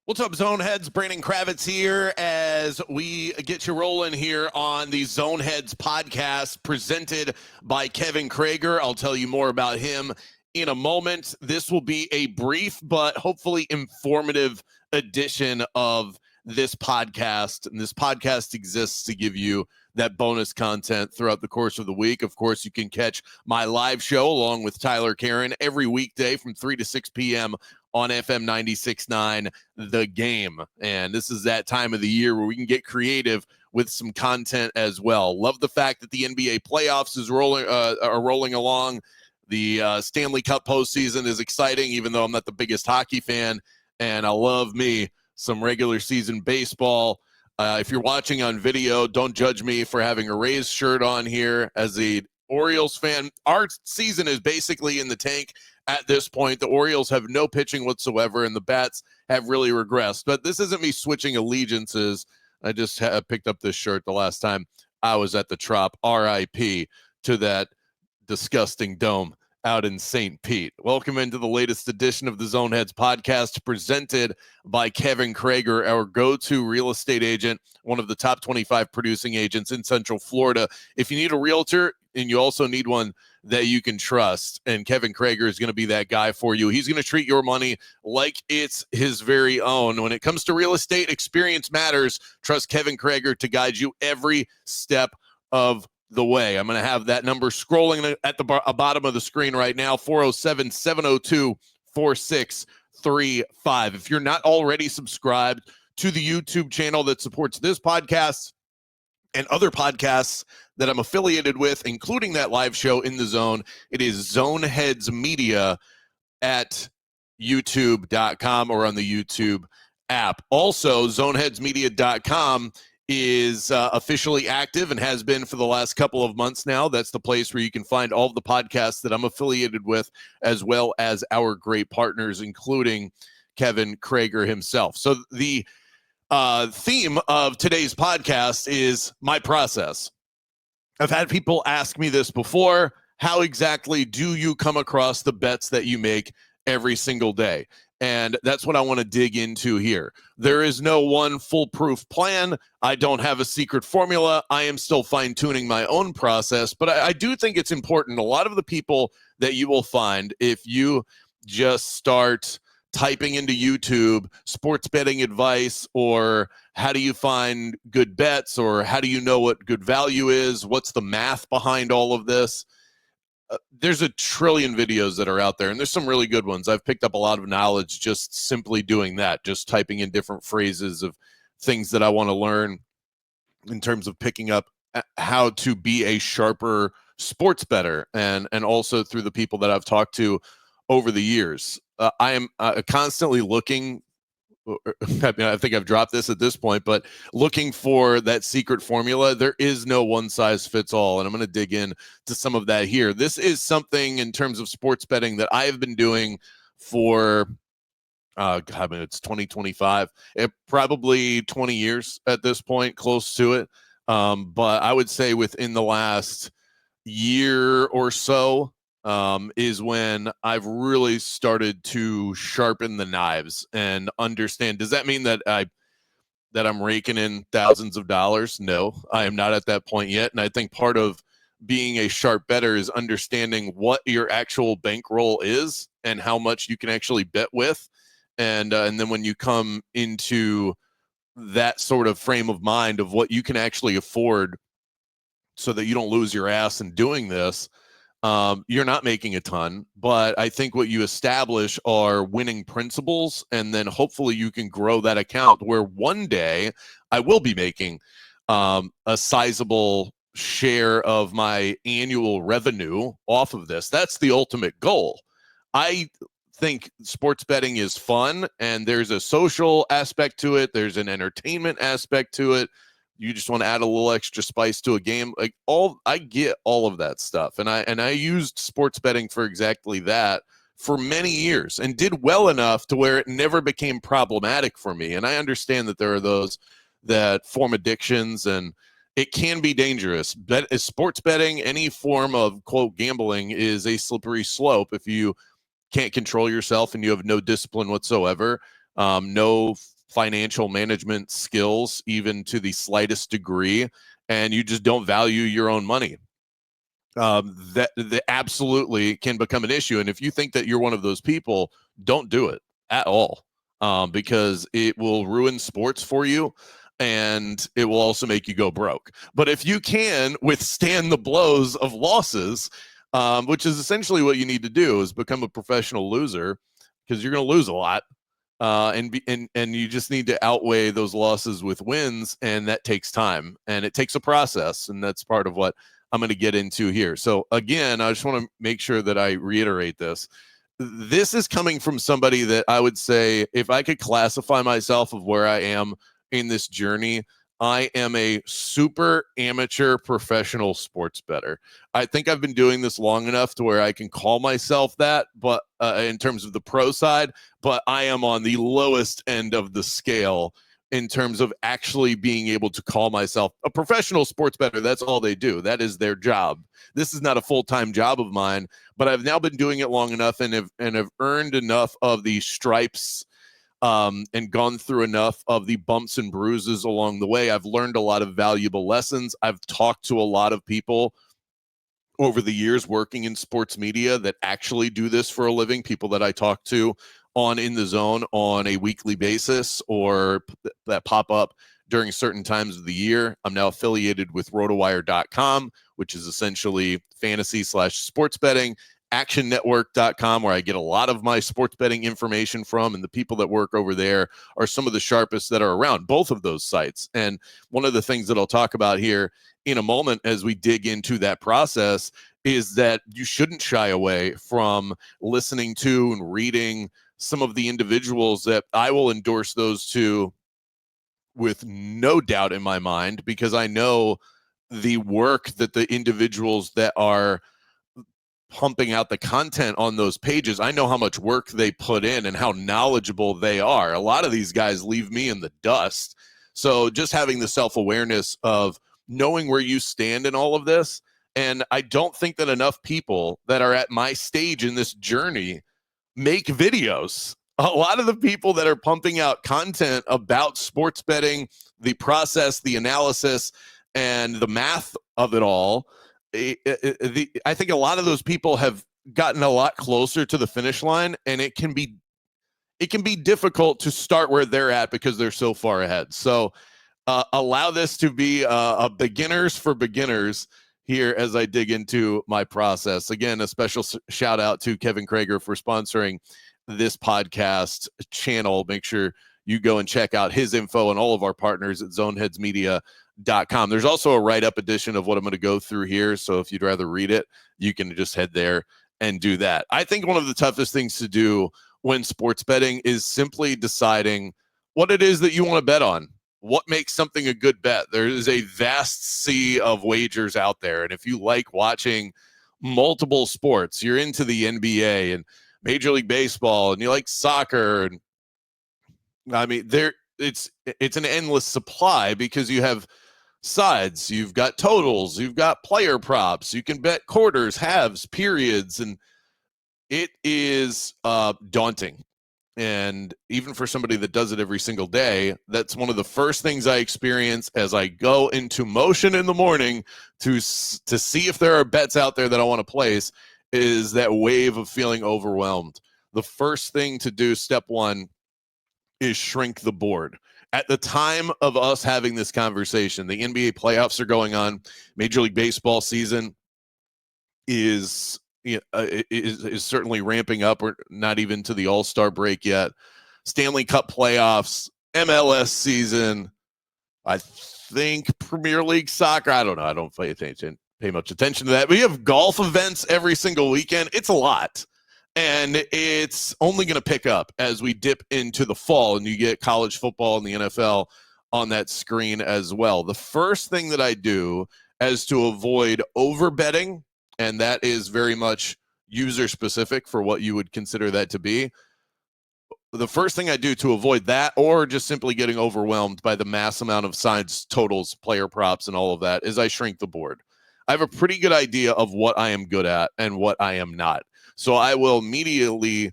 What's up, Zone Heads? Brandon Kravitz here as we get you rolling here on the Zone Heads podcast presented by Kevin Crager. I'll tell you more about him in a moment. This will be a brief but hopefully informative edition of this podcast. And this podcast exists to give you that bonus content throughout the course of the week. Of course, you can catch my live show along with Tyler Karen every weekday from 3 to 6 p.m. on FM 96.9 The Game. And this is that time of the year where we can get creative with some content as well. Love the fact that the NBA playoffs are rolling along. The Stanley Cup postseason is exciting, even though I'm not the biggest hockey fan. And I love me some regular season baseball. If you're watching on video, don't judge me for having a Rays shirt on here. As the Orioles fan, our season is basically in the tank at this point. The Orioles have no pitching whatsoever, and the bats have really regressed. But this isn't me switching allegiances. I just picked up this shirt the last time I was at the Trop. R.I.P. to that disgusting dome out in St. Pete. Welcome into the latest edition of the Zone Heads podcast presented by Kevin Crager, our go-to real estate agent, one of the top 25 producing agents in Central Florida. If you need a realtor and you also need one that you can trust, and Kevin Crager is going to be that guy for you. He's going to treat your money like it's his very own. When it comes to real estate, experience matters. Trust Kevin Crager to guide you every step of the way. I'm going to have that number scrolling at the bottom of the screen right now, 407-702-4635. If you're not already subscribed to the YouTube channel that supports this podcast and other podcasts that I'm affiliated with, including that live show in the zone, it is Zone Heads Media at youtube.com or on the YouTube app. Also, zoneheadsmedia.com is officially active and has been for the last couple of months now. That's the place where you can find all of the podcasts that I'm affiliated with, as well as our great partners, including Kevin Crager himself. So the theme of today's podcast is my process. I've had people ask me this before. How exactly do you come across the bets that you make every single day? And that's what I want to dig into here. There is no one foolproof plan. I don't have a secret formula. I am still fine-tuning my own process, but I do think it's important. A lot of the people that you will find, if you just start typing into YouTube sports betting advice, or how do you find good bets, or how do you know what good value is, what's the math behind all of this, there's a trillion videos that are out there, and there's some really good ones. I've picked up a lot of knowledge just simply doing that, just typing in different phrases of things that I want to learn in terms of picking up how to be a sharper sports bettor, and also through the people that I've talked to over the years. I am constantly looking. I mean, I think I've dropped this at this point, but looking for that secret formula. There is no one size fits all, and I'm going to dig in to some of that here. This is something in terms of sports betting that I have been doing for, I mean, it's 2025, probably 20 years at this point, close to it. But I would say within the last year or so, is when I've really started to sharpen the knives and understand. Does that mean that I'm raking in thousands of dollars? No, I am not at that point yet. And I think part of being a sharp bettor is understanding what your actual bankroll is and how much you can actually bet with. And then when you come into that sort of frame of mind of what you can actually afford so that you don't lose your ass in doing this, you're not making a ton, but I think what you establish are winning principles, and then hopefully you can grow that account where one day I will be making a sizable share of my annual revenue off of this. That's the ultimate goal. I think sports betting is fun, and there's a social aspect to it. There's an entertainment aspect to it. You just want to add a little extra spice to a game. Like, I get all of that stuff. And I used sports betting for exactly that for many years and did well enough to where it never became problematic for me. And I understand that there are those that form addictions, and it can be dangerous. Sports betting, any form of, quote, gambling, is a slippery slope if you can't control yourself and you have no discipline whatsoever, no financial management skills, even to the slightest degree, and you just don't value your own money, that absolutely can become an issue. And if you think that you're one of those people, don't do it at all, because it will ruin sports for you, and it will also make you go broke. But if you can withstand the blows of losses, which is essentially what you need to do, is become a professional loser, because you're going to lose a lot. And you just need to outweigh those losses with wins, and that takes time, and it takes a process, and that's part of what I'm going to get into here. So again, I just want to make sure that I reiterate this. This is coming from somebody that I would say, if I could classify myself of where I am in this journey, I am a super amateur professional sports bettor. I think I've been doing this long enough to where I can call myself that, but in terms of the pro side, but I am on the lowest end of the scale in terms of actually being able to call myself a professional sports bettor. That's all they do. That is their job. This is not a full-time job of mine, but I've now been doing it long enough and have earned enough of the stripes, and gone through enough of the bumps and bruises along the way. I've learned a lot of valuable lessons. I've talked to a lot of people over the years working in sports media that actually do this for a living, people that I talk to on In the Zone on a weekly basis, or that pop up during certain times of the year. I'm now affiliated with rotowire.com, which is essentially fantasy/sports betting, actionnetwork.com, where I get a lot of my sports betting information from, and the people that work over there are some of the sharpest that are around, both of those sites. And one of the things that I'll talk about here in a moment as we dig into that process is that you shouldn't shy away from listening to and reading some of the individuals that I will endorse those to with no doubt in my mind, because I know the work that the individuals that are pumping out the content on those pages, I know how much work they put in and how knowledgeable they are. A lot of these guys leave me in the dust. So just having the self-awareness of knowing where you stand in all of this. And I don't think that enough people that are at my stage in this journey make videos. A lot of the people that are pumping out content about sports betting, the process, the analysis, and the math of it all, I think a lot of those people have gotten a lot closer to the finish line, and it can be difficult to start where they're at because they're so far ahead. So allow this to be a beginners for beginners here as I dig into my process. Again, a special shout out to Kevin Crager for sponsoring this podcast channel. Make sure you go and check out his info and all of our partners at zoneheadsmedia.com. There's also a write-up edition of what I'm going to go through here. So if you'd rather read it, you can just head there and do that. I think one of the toughest things to do when sports betting is simply deciding what it is that you want to bet on. What makes something a good bet? There is a vast sea of wagers out there. And if you like watching multiple sports, you're into the NBA and Major League Baseball, and you like soccer, and I mean, it's an endless supply, because you have sides, you've got totals, you've got player props, you can bet quarters, halves, periods, and it is daunting. And even for somebody that does it every single day, that's one of the first things I experience as I go into motion in the morning to see if there are bets out there that I want to place, is that wave of feeling overwhelmed. The first thing to do, step one, is shrink the board. At the time of us having this conversation, the NBA playoffs are going on. Major League Baseball season is certainly ramping up. We're not even to the All-Star break yet. Stanley Cup playoffs, MLS season, I think Premier League soccer. I don't know. I don't pay much attention to that. We have golf events every single weekend. It's a lot. And it's only going to pick up as we dip into the fall, and you get college football and the NFL on that screen as well. The first thing that I do as to avoid over betting, and that is very much user specific for what you would consider that to be. The first thing I do to avoid that, or just simply getting overwhelmed by the mass amount of sides, totals, player props, and all of that, is I shrink the board. I have a pretty good idea of what I am good at and what I am not. So I will immediately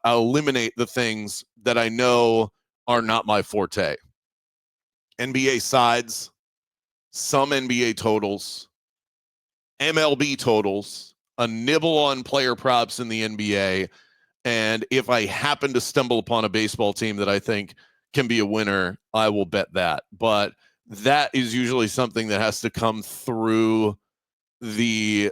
eliminate the things that I know are not my forte. NBA sides, some NBA totals, MLB totals, a nibble on player props in the NBA, and if I happen to stumble upon a baseball team that I think can be a winner, I will bet that. But that is usually something that has to come through the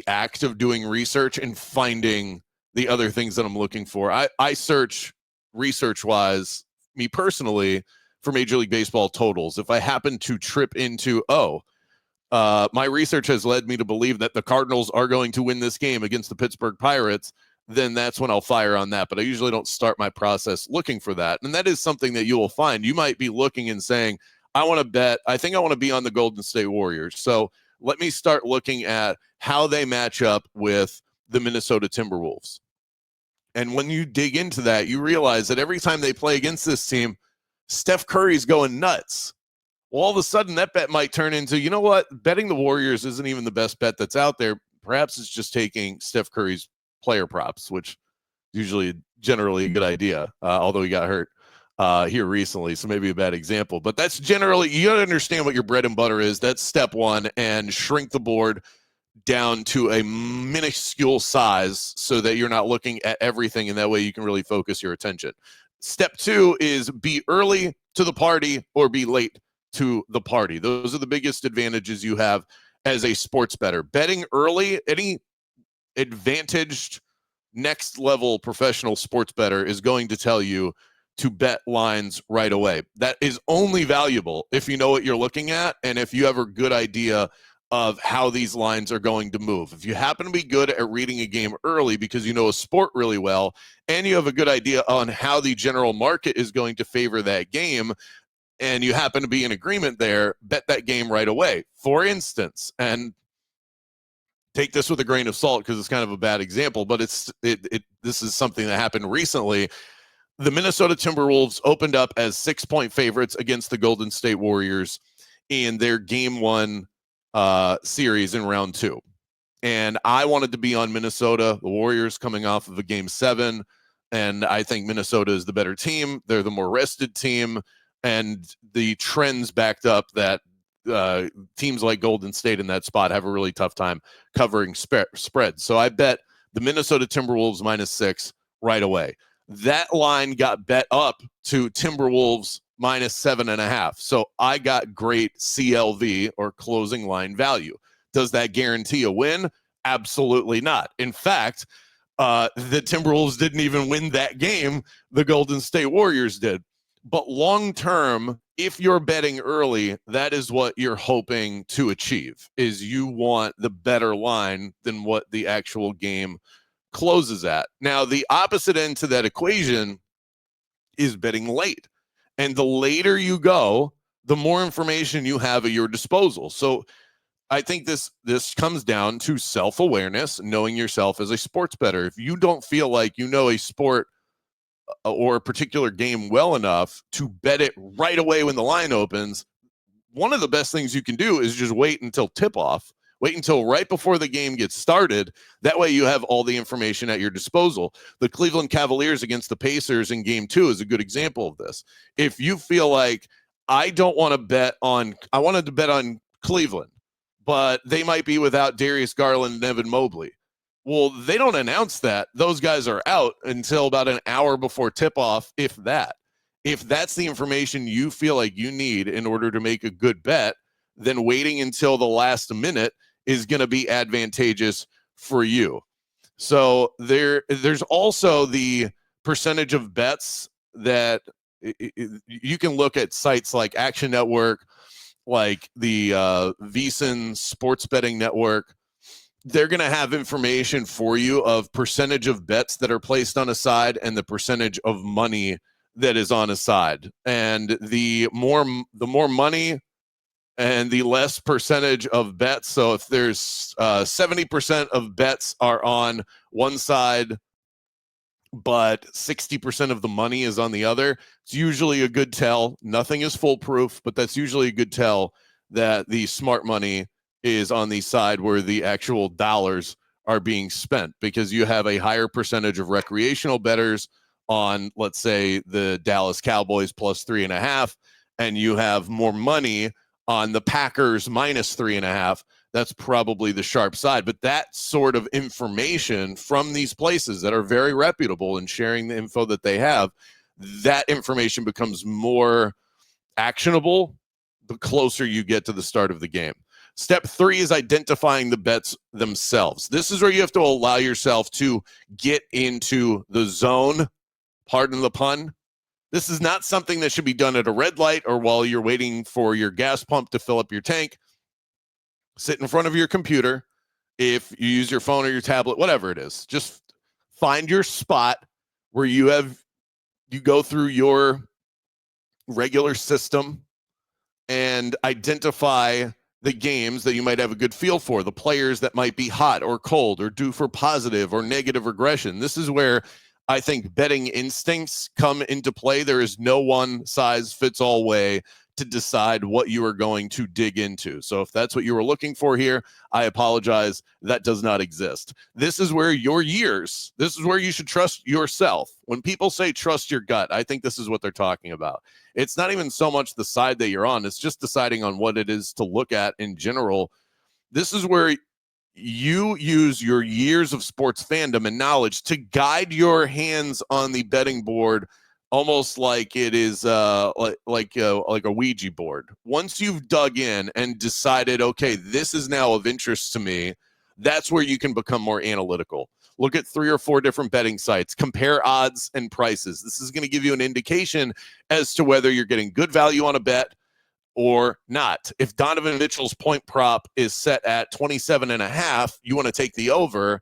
act of doing research and finding the other things that I'm looking for. I search research wise, me personally, for Major League Baseball totals. If I happen to trip into, my research has led me to believe that the Cardinals are going to win this game against the Pittsburgh Pirates, then that's when I'll fire on that. But I usually don't start my process looking for that. And that is something that you will find. You might be looking and saying, I think I want to be on the Golden State Warriors. So let me start looking at how they match up with the Minnesota Timberwolves. And when you dig into that, you realize that every time they play against this team, Steph Curry's going nuts. Well, all of a sudden, that bet might turn into, you know what? Betting the Warriors isn't even the best bet that's out there. Perhaps it's just taking Steph Curry's player props, which usually generally a good idea, although he got hurt here recently, so maybe a bad example. But that's generally, you got to understand what your bread and butter is. That's step one, and shrink the board down to a minuscule size so that you're not looking at everything, and that way you can really focus your attention. Step two is be early to the party or be late to the party. Those are the biggest advantages you have as a sports bettor. Betting early, any advantaged next level professional sports bettor is going to tell you to bet lines right away. That is only valuable if you know what you're looking at and if you have a good idea of how these lines are going to move. If you happen to be good at reading a game early because you know a sport really well and you have a good idea on how the general market is going to favor that game, and you happen to be in agreement there, bet that game right away. For instance, and take this with a grain of salt because it's kind of a bad example, but this is something that happened recently. The Minnesota Timberwolves opened up as 6-point favorites against the Golden State Warriors in their game one series in round two. And I wanted to be on Minnesota, the Warriors coming off of a game 7. And I think Minnesota is the better team. They're the more rested team. And the trends backed up that teams like Golden State in that spot have a really tough time covering spreads. So I bet the Minnesota Timberwolves -6 right away. That line got bet up to Timberwolves -7.5. So I got great CLV, or closing line value. Does that guarantee a win? Absolutely not. In fact, the Timberwolves didn't even win that game. The Golden State Warriors did. But long term, if you're betting early, that is what you're hoping to achieve, is you want the better line than what the actual game closes at. Now, the opposite end to that equation is betting late. And the later you go, the more information you have at your disposal. So I think this comes down to self-awareness, knowing yourself as a sports bettor. If you don't feel like you know a sport or a particular game well enough to bet it right away when the line opens, one of the best things you can do is just wait until tip-off. Wait until right before the game gets started. That way you have all the information at your disposal. The Cleveland Cavaliers against the Pacers in game 2 is a good example of this. If you feel like, I wanted to bet on Cleveland, but they might be without Darius Garland and Evan Mobley. Well, they don't announce that. Those guys are out until about an hour before tip-off, if that. If that's the information you feel like you need in order to make a good bet, then waiting until the last minute is going to be advantageous for you. So there's also the percentage of bets that you can look at sites like Action Network, like the VSiN Sports Betting Network. They're going to have information for you of percentage of bets that are placed on a side and the percentage of money that is on a side. And the more money and the less percentage of bets. So if there's 70% of bets are on one side, but 60% of the money is on the other, it's usually a good tell. Nothing is foolproof, but that's usually a good tell that the smart money is on the side where the actual dollars are being spent, because you have a higher percentage of recreational bettors on, let's say, the Dallas Cowboys plus 3.5, and you have more money on the Packers minus 3.5, that's probably the sharp side. But that sort of information from these places that are very reputable and sharing the info that they have, that information becomes more actionable the closer you get to the start of the game. Step 3 is identifying the bets themselves. This is where you have to allow yourself to get into the zone, pardon the pun. This is not something that should be done at a red light or while you're waiting for your gas pump to fill up your tank. Sit in front of your computer. If you use your phone or your tablet, whatever it is, just find your spot where you go through your regular system and identify the games that you might have a good feel for, the players that might be hot or cold or due for positive or negative regression. This is where I think betting instincts come into play. There is no one size fits all way to decide what you are going to dig into. So if that's what you were looking for here, I apologize. That does not exist. This is where this is where you should trust yourself. When people say trust your gut, I think this is what they're talking about. It's not even so much the side that you're on. It's just deciding on what it is to look at in general. This is where you use your years of sports fandom and knowledge to guide your hands on the betting board, almost like it is like a Ouija board. Once you've dug in and decided, okay, this is now of interest to me, that's where you can become more analytical. Look at 3 or 4 different betting sites, compare odds and prices. This is going to give you an indication as to whether you're getting good value on a bet or not. If Donovan Mitchell's point prop is set at 27.5, you want to take the over,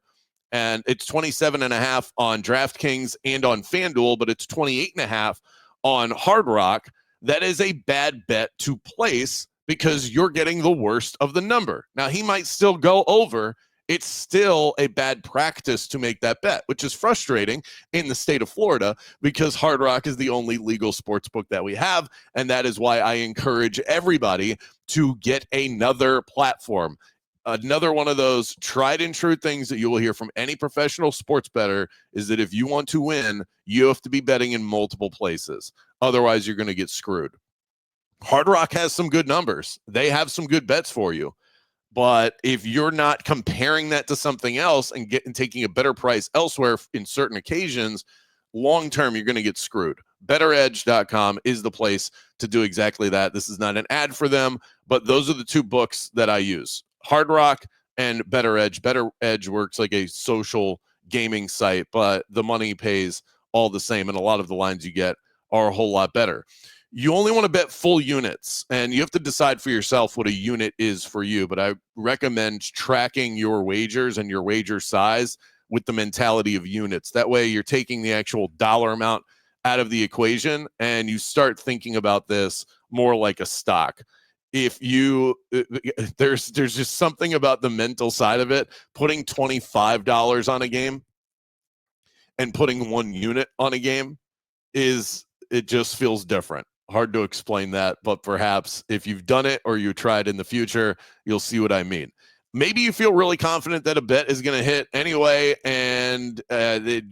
and it's 27.5 on DraftKings and on FanDuel, but it's 28.5 on Hard Rock. That is a bad bet to place because you're getting the worst of the number. Now, he might still go over. It's still a bad practice to make that bet, which is frustrating in the state of Florida because Hard Rock is the only legal sports book that we have. And that is why I encourage everybody to get another platform. Another one of those tried and true things that you will hear from any professional sports bettor is that if you want to win, you have to be betting in multiple places. Otherwise, you're going to get screwed. Hard Rock has some good numbers. They have some good bets for you. But if you're not comparing that to something else and taking a better price elsewhere in certain occasions, long-term, you're going to get screwed. BettorEdge.com is the place to do exactly that. This is not an ad for them, but those are the 2 books that I use. Hard Rock and Bettor Edge. Bettor Edge works like a social gaming site, but the money pays all the same, and a lot of the lines you get are a whole lot better. You only want to bet full units, and you have to decide for yourself what a unit is for you, but I recommend tracking your wagers and your wager size with the mentality of units. That way you're taking the actual dollar amount out of the equation, and you start thinking about this more like a stock. If you there's just something about the mental side of it. Putting $25 on a game and putting 1 unit on a game it just feels different. Hard to explain that, but perhaps if you've done it or you tried in the future, you'll see what I mean. Maybe you feel really confident that a bet is going to hit anyway, and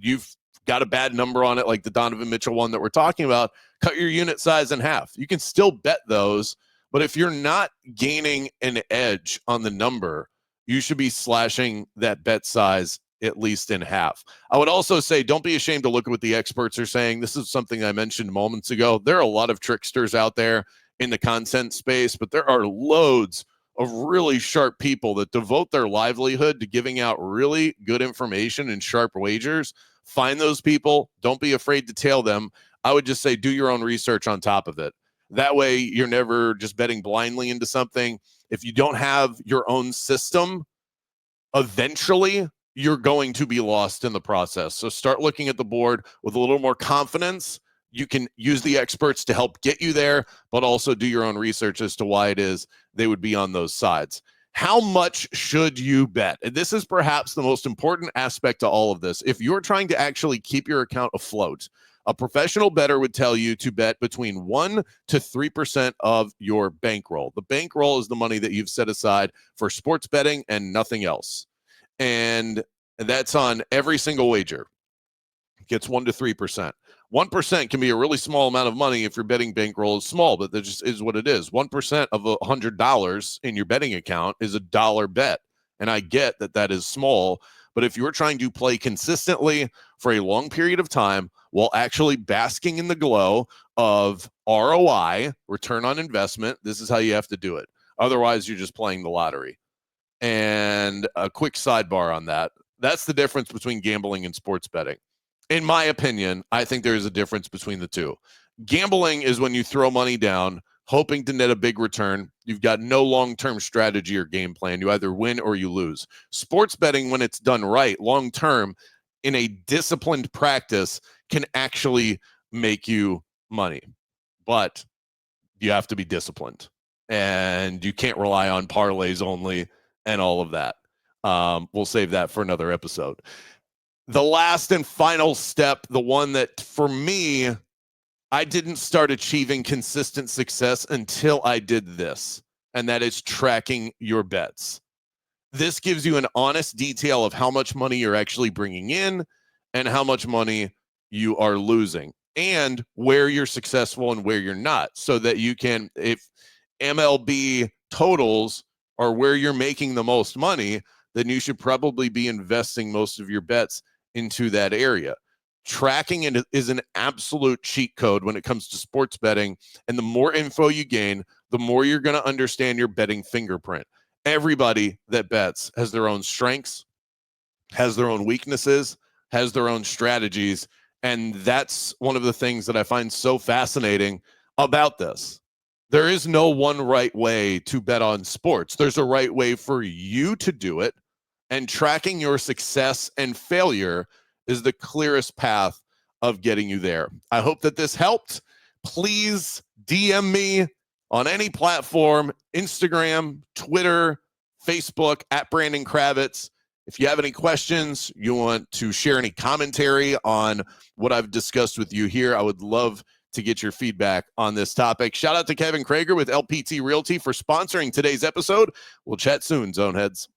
you've got a bad number on it, like the Donovan Mitchell one that we're talking about. Cut your unit size in half. You can still bet those, but if you're not gaining an edge on the number, you should be slashing that bet size at least in half. I would also say don't be ashamed to look at what the experts are saying. This is something I mentioned moments ago. There are a lot of tricksters out there in the content space, but there are loads of really sharp people that devote their livelihood to giving out really good information and sharp wagers. Find those people. Don't be afraid to tail them. I would just say do your own research on top of it. That way you're never just betting blindly into something. If you don't have your own system, eventually you're going to be lost in the process. So start looking at the board with a little more confidence. You can use the experts to help get you there, but also do your own research as to why it is they would be on those sides. How much should you bet? And this is perhaps the most important aspect to all of this. If you're trying to actually keep your account afloat, a professional bettor would tell you to bet between 1% to 3% of your bankroll. The bankroll is the money that you've set aside for sports betting and nothing else. And that's on every single wager. gets 1 to 3%. 1% can be a really small amount of money if your betting bankroll is small, but that just is what it is. 1% of $100 in your betting account is a dollar bet. And I get that that is small, but if you're trying to play consistently for a long period of time while actually basking in the glow of ROI, return on investment, this is how you have to do it. Otherwise, you're just playing the lottery. And a quick sidebar on that. That's the difference between gambling and sports betting. In my opinion, I think there is a difference between the two. Gambling is when you throw money down, hoping to net a big return. You've got no long-term strategy or game plan. You either win or you lose. Sports betting, when it's done right, long-term, in a disciplined practice, can actually make you money. But you have to be disciplined. And you can't rely on parlays only and all of that. We'll save that for another episode. The last and final step, the one that for me, I didn't start achieving consistent success until I did this, and that is tracking your bets. This gives you an honest detail of how much money you're actually bringing in and how much money you are losing and where you're successful and where you're not, so that you can, if MLB totals are where you're making the most money, then you should probably be investing most of your bets into that area. Tracking it is an absolute cheat code when it comes to sports betting. And the more info you gain, the more you're going to understand your betting fingerprint. Everybody that bets has their own strengths, has their own weaknesses, has their own strategies. And that's one of the things that I find so fascinating about this. There is no one right way to bet on sports. There's a right way for you to do it. And tracking your success and failure is the clearest path of getting you there. I hope that this helped. Please DM me on any platform, Instagram, Twitter, Facebook, at Brandon Kravitz. If you have any questions, you want to share any commentary on what I've discussed with you here, I would love to get your feedback on this topic. Shout out to Kevin Crager with LPT Realty for sponsoring today's episode. We'll chat soon, Zoneheads.